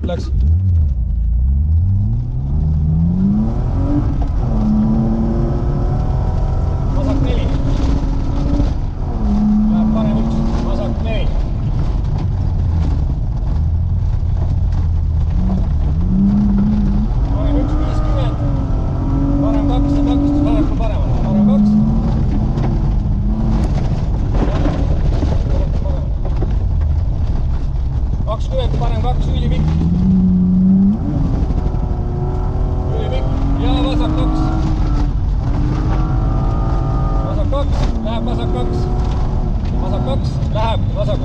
läks. vasak 4. Läheb parem 1, vasak 4. Parem 1, 50. Parem 2 ja takistus vasakul paremal. Parem 2. 20, parem 2, ülipikk. Ülipikk ja vasak 2. Vasak 2, läheb vasak 2. Vasak 2, läheb vasak 2.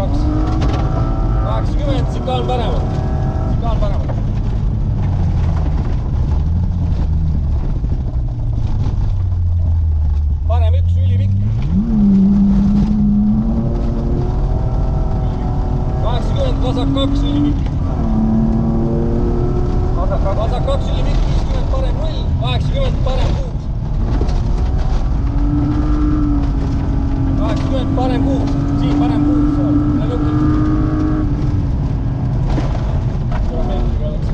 80, sikaan paremal. Sikaan paremal. Parem 1, ülipikk. 80, vasak 2, ülipikk. Vasak 2, ülipikk, 50, parem 0, 80, parem 6. 80, parem 6, siin parem 6, üle lõpuni. Kilomeetriga oleks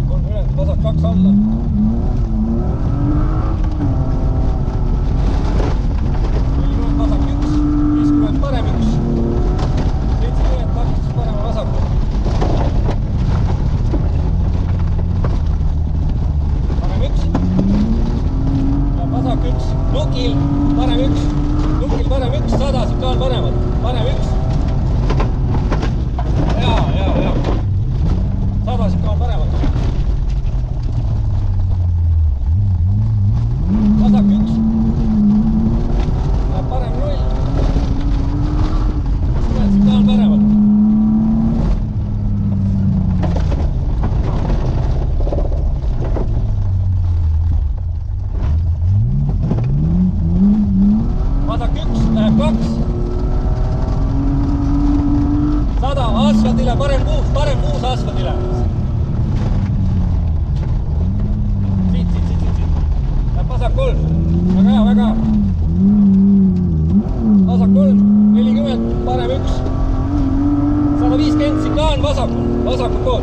30, vasak 2 alla. 40, vasak 1, 50, parem 1. 70, takistus parema vasakul. Parem 1. Ja vasak 1, nukil, parem 1. Nukil parem 1, 100, sikaan paremalt. Parem 1. Ja. 100, sikaan paremalt. Vasak 1. Läheb parem 0. 50, sikaan paremalt. Vasak 1, läheb 2. 100, asfaldile, parem 6 asfaldile. Siit. Läheb vasak 3. Väga hea. Vasak 3, 40, parem 1. 150, sikaan vasakul pool.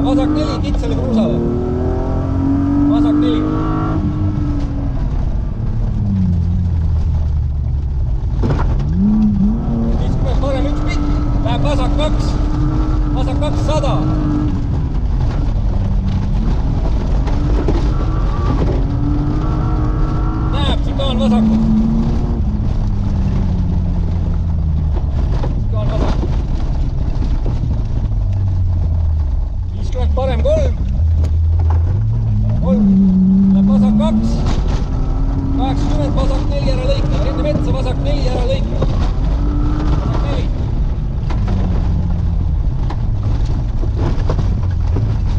Vasak 4, kitsale kruusale. Vasak 4. 50, parem 1 pikk. Läheb vasak 2. Vasak 2, 100. Näeb, sikaan vasakul. Sikaan vasakul. 50, parem 3. 3. Läheb vasak 2. 80, vasak 4 ära lõika. Enne metsa vasak 4 ära lõika. Vasak 4.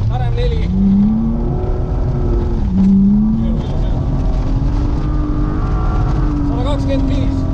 Parem 4. 120 finiš.